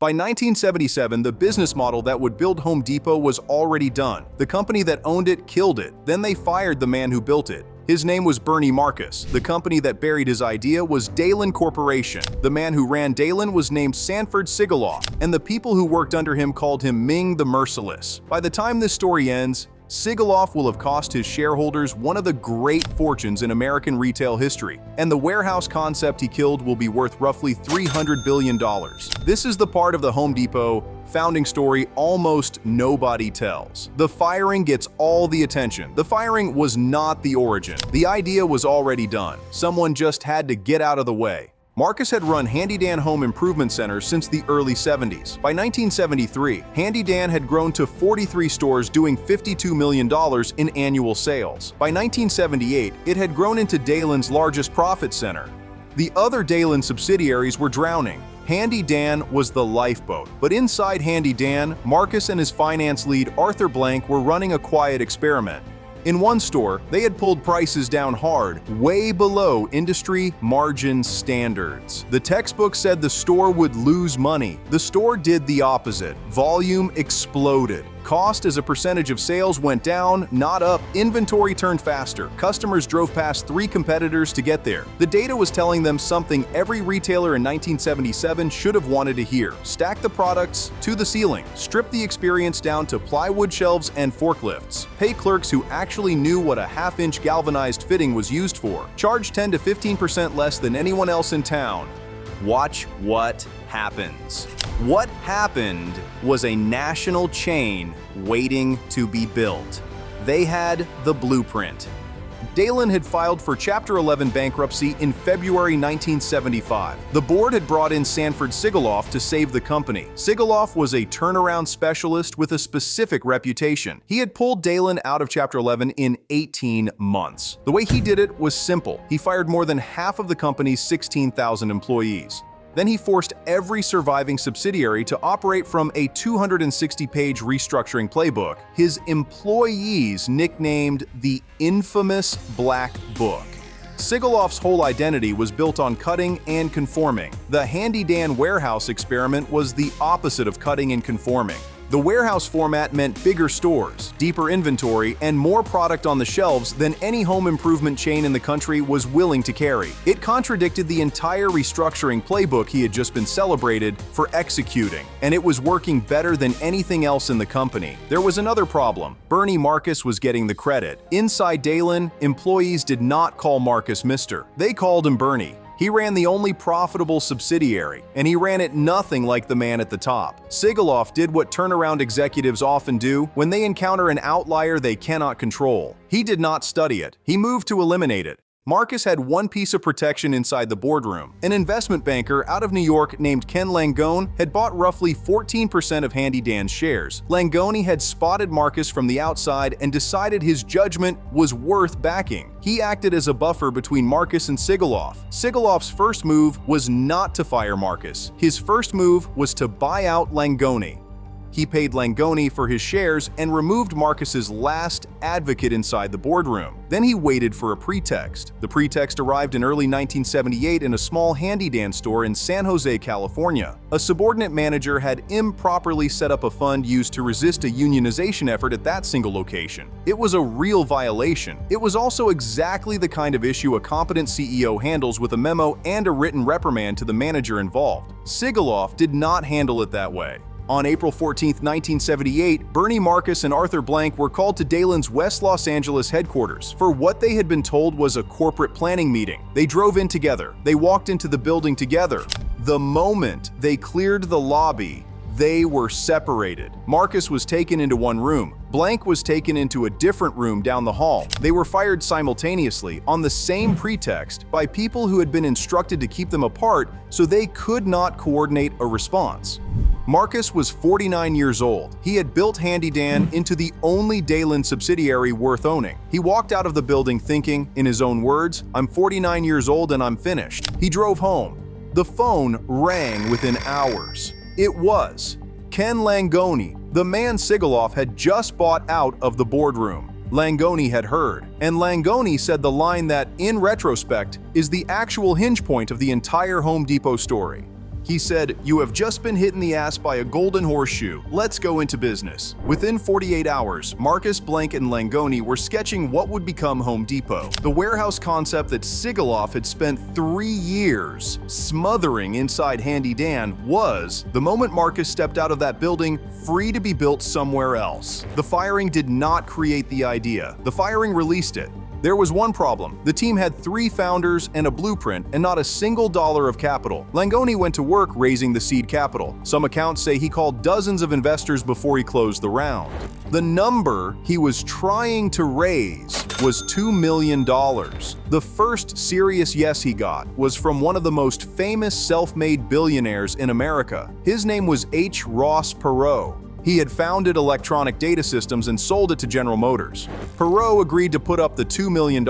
By 1977, the business model that would build Home Depot was already done. The company that owned it killed it. Then they fired the man who built it. His name was Bernie Marcus. The company that buried his idea was Dalen Corporation. The man who ran Dalen was named Sanford Sigoloff, and the people who worked under him called him Ming the Merciless. By the time this story ends, Sigoloff will have cost his shareholders one of the great fortunes in American retail history, and the warehouse concept he killed will be worth roughly $300 billion. This is the part of the Home Depot founding story almost nobody tells. The firing gets all the attention. The firing was not the origin. The idea was already done. Someone just had to get out of the way. Marcus had run Handy Dan Home Improvement Centers since the early 70s. By 1973, Handy Dan had grown to 43 stores doing $52 million in annual sales. By 1978, it had grown into Dalen's largest profit center. The other Dalen subsidiaries were drowning. Handy Dan was the lifeboat, but inside Handy Dan, Marcus and his finance lead Arthur Blank were running a quiet experiment. In one store, they had pulled prices down hard, way below industry margin standards. The textbook said the store would lose money. The store did the opposite. Volume exploded. Cost as a percentage of sales went down, not up. Inventory turned faster. Customers drove past 3 competitors to get there. The data was telling them something every retailer in 1977 should have wanted to hear. Stack the products to the ceiling. Strip the experience down to plywood shelves and forklifts. Pay clerks who actually knew what a half-inch galvanized fitting was used for. Charge 10 to 15% less than anyone else in town. Watch what happens. What happened was a national chain waiting to be built. They had the blueprint. Dalen had filed for Chapter 11 bankruptcy in February 1975. The board had brought in Sanford Sigoloff to save the company. Sigoloff was a turnaround specialist with a specific reputation. He had pulled Dalen out of Chapter 11 in 18 months. The way he did it was simple. He fired more than half of the company's 16,000 employees. Then he forced every surviving subsidiary to operate from a 260-page restructuring playbook his employees nicknamed the infamous Black Book. Sigoloff's whole identity was built on cutting and conforming. The Handy Dan warehouse experiment was the opposite of cutting and conforming. The warehouse format meant bigger stores, deeper inventory, and more product on the shelves than any home improvement chain in the country was willing to carry. It contradicted the entire restructuring playbook he had just been celebrated for executing, and it was working better than anything else in the company. There was another problem. Bernie Marcus was getting the credit. Inside Dalen, employees did not call Marcus Mr. They called him Bernie. He ran the only profitable subsidiary, and he ran it nothing like the man at the top. Sigoloff did what turnaround executives often do when they encounter an outlier they cannot control. He did not study it. He moved to eliminate it. Marcus had one piece of protection inside the boardroom. An investment banker out of New York named Ken Langone had bought roughly 14% of Handy Dan's shares. Langone had spotted Marcus from the outside and decided his judgment was worth backing. He acted as a buffer between Marcus and Sigoloff. Sigoloff's first move was not to fire Marcus. His first move was to buy out Langone. He paid Langone for his shares and removed Marcus's last advocate inside the boardroom. Then he waited for a pretext. The pretext arrived in early 1978 in a small Handy Dan store in San Jose, California. A subordinate manager had improperly set up a fund used to resist a unionization effort at that single location. It was a real violation. It was also exactly the kind of issue a competent CEO handles with a memo and a written reprimand to the manager involved. Sigoloff did not handle it that way. On April 14, 1978, Bernie Marcus and Arthur Blank were called to Dalen's West Los Angeles headquarters for what they had been told was a corporate planning meeting. They drove in together. They walked into the building together. The moment they cleared the lobby, they were separated. Marcus was taken into one room. Blank was taken into a different room down the hall. They were fired simultaneously on the same pretext by people who had been instructed to keep them apart so they could not coordinate a response. Marcus was 49 years old. He had built Handy Dan into the only Dalen subsidiary worth owning. He walked out of the building thinking, in his own words, "I'm 49 years old and I'm finished." He drove home. The phone rang within hours. It was Ken Langone, the man Sigoloff had just bought out of the boardroom. Langone had heard, and Langone said the line that, in retrospect, is the actual hinge point of the entire Home Depot story. He said, "You have just been hit in the ass by a golden horseshoe. Let's go into business." Within 48 hours, Marcus, Blank, and Langone were sketching what would become Home Depot, the warehouse concept that Sigoloff had spent 3 years smothering inside Handy Dan was, the moment Marcus stepped out of that building, free to be built somewhere else. The firing did not create the idea. The firing released it. There was one problem. The team had 3 founders and a blueprint and not a single dollar of capital. Langone went to work raising the seed capital. Some accounts say he called dozens of investors before he closed the round. The number he was trying to raise was $2 million. The first serious yes he got was from one of the most famous self-made billionaires in America. His name was Ross Perot. He had founded Electronic Data Systems and sold it to General Motors. Perot agreed to put up the $2 million.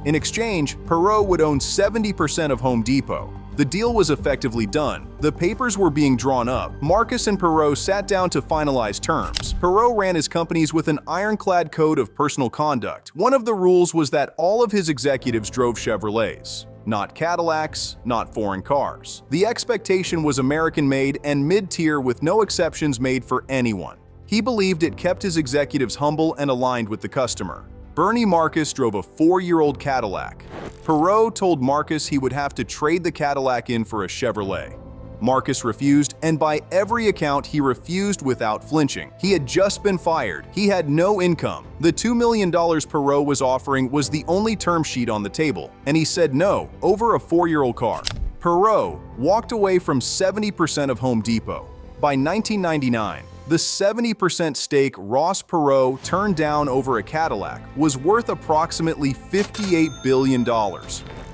In exchange, Perot would own 70% of Home Depot. The deal was effectively done. The papers were being drawn up. Marcus and Perot sat down to finalize terms. Perot ran his companies with an ironclad code of personal conduct. One of the rules was that all of his executives drove Chevrolets. Not Cadillacs, not foreign cars. The expectation was American-made and mid-tier with no exceptions made for anyone. He believed it kept his executives humble and aligned with the customer. Bernie Marcus drove a 4-year-old Cadillac. Perot told Marcus he would have to trade the Cadillac in for a Chevrolet. Marcus refused, and by every account, he refused without flinching. He had just been fired. He had no income. The $2 million Perot was offering was the only term sheet on the table, and he said no over a 4-year-old car. Perot walked away from 70% of Home Depot. By 1999, the 70% stake Ross Perot turned down over a Cadillac was worth approximately $58 billion.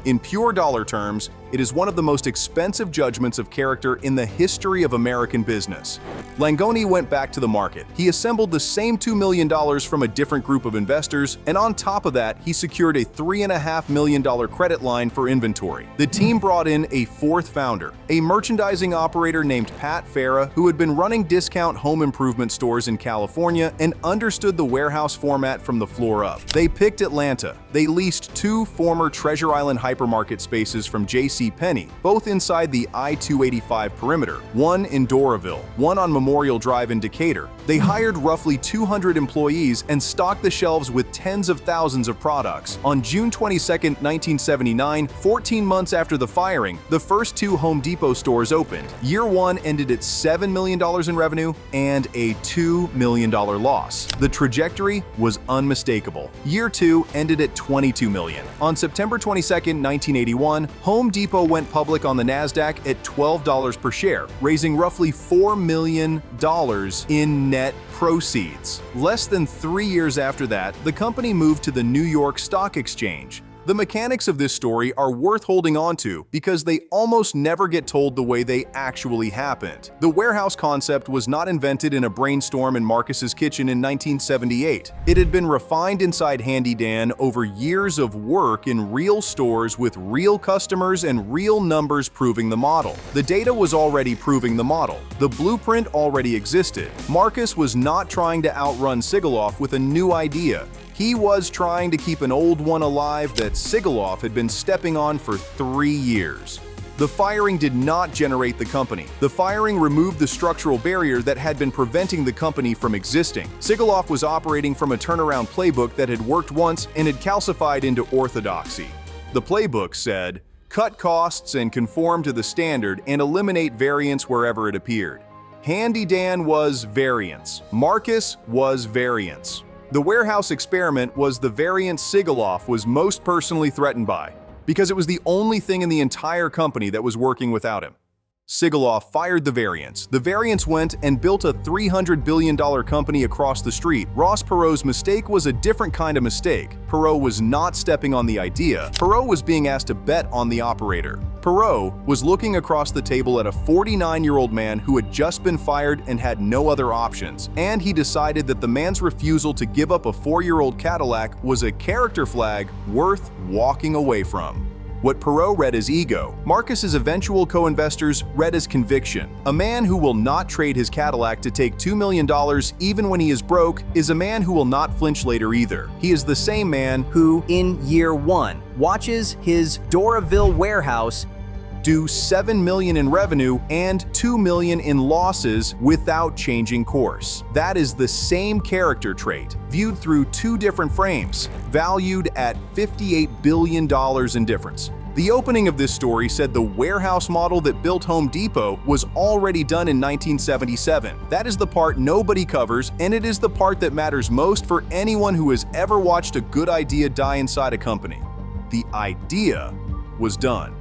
In pure dollar terms, it is one of the most expensive judgments of character in the history of American business. Langone went back to the market. He assembled the same $2 million from a different group of investors, and on top of that, he secured a $3.5 million credit line for inventory. The team brought in a 4th founder, a merchandising operator named Pat Farah, who had been running discount home improvement stores in California and understood the warehouse format from the floor up. They picked Atlanta. They leased 2 former Treasure Island hypermarket spaces from JCPenney, both inside the I-285 perimeter, one in Doraville, one on Memorial Drive in Decatur. They hired roughly 200 employees and stocked the shelves with tens of thousands of products. On June 22, 1979, 14 months after the firing, the first 2 Home Depot stores opened. Year 1 ended at $7 million in revenue and a $2 million loss. The trajectory was unmistakable. Year 2 ended at $22 million. On September 22, 1981, Home Depot went public on the NASDAQ at $12 per share, raising roughly $4 million in net proceeds. Less than 3 years after that, the company moved to the New York Stock Exchange. The mechanics of this story are worth holding on to because they almost never get told the way they actually happened. The warehouse concept was not invented in a brainstorm in Marcus's kitchen in 1978. It had been refined inside Handy Dan over years of work in real stores with real customers and real numbers proving the model. The data was already proving the model. The blueprint already existed. Marcus was not trying to outrun Sigoloff with a new idea. He was trying to keep an old one alive that Sigoloff had been stepping on for 3 years. The firing did not generate the company. The firing removed the structural barrier that had been preventing the company from existing. Sigoloff was operating from a turnaround playbook that had worked once and had calcified into orthodoxy. The playbook said, cut costs and conform to the standard and eliminate variance wherever it appeared. Handy Dan was variance. Marcus was variance. The warehouse experiment was the variance Sigoloff was most personally threatened by, because it was the only thing in the entire company that was working without him. Sigoloff fired the variance. The variance went and built a $300 billion company across the street. Ross Perot's mistake was a different kind of mistake. Perot was not stepping on the idea. Perot was being asked to bet on the operator. Perot was looking across the table at a 49-year-old man who had just been fired and had no other options, and he decided that the man's refusal to give up a 4-year-old Cadillac was a character flag worth walking away from. What Perot read as ego, Marcus's eventual co-investors read as conviction. A man who will not trade his Cadillac to take $2 million even when he is broke is a man who will not flinch later either. He is the same man who, in year 1, watches his Doraville warehouse do $7 million in revenue and $2 million in losses without changing course. That is the same character trait, viewed through two different frames, valued at $58 billion in difference. The opening of this story said the warehouse model that built Home Depot was already done in 1977. That is the part nobody covers, and it is the part that matters most for anyone who has ever watched a good idea die inside a company. The idea was done.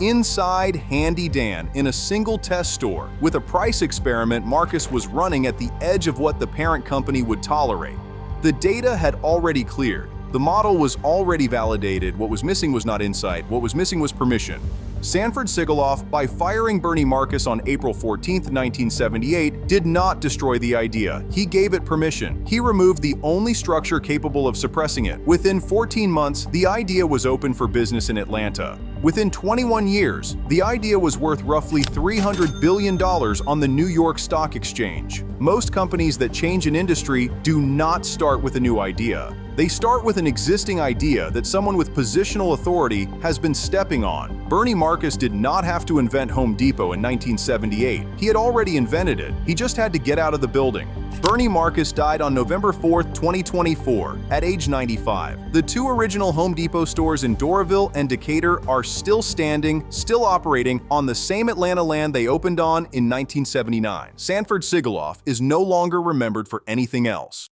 Inside Handy Dan, in a single test store, with a price experiment Marcus was running at the edge of what the parent company would tolerate. The data had already cleared. The model was already validated. What was missing was not insight. What was missing was permission. Sanford Sigoloff, by firing Bernie Marcus on April 14, 1978, did not destroy the idea. He gave it permission. He removed the only structure capable of suppressing it. Within 14 months, the idea was open for business in Atlanta. Within 21 years, the idea was worth roughly $300 billion on the New York Stock Exchange. Most companies that change an industry do not start with a new idea. They start with an existing idea that someone with positional authority has been stepping on. Bernie Marcus did not have to invent Home Depot in 1978. He had already invented it. He just had to get out of the building. Bernie Marcus died on November 4, 2024, at age 95. The two original Home Depot stores in Doraville and Decatur are still standing, still operating on the same Atlanta land they opened on in 1979. Sanford Sigoloff is no longer remembered for anything else.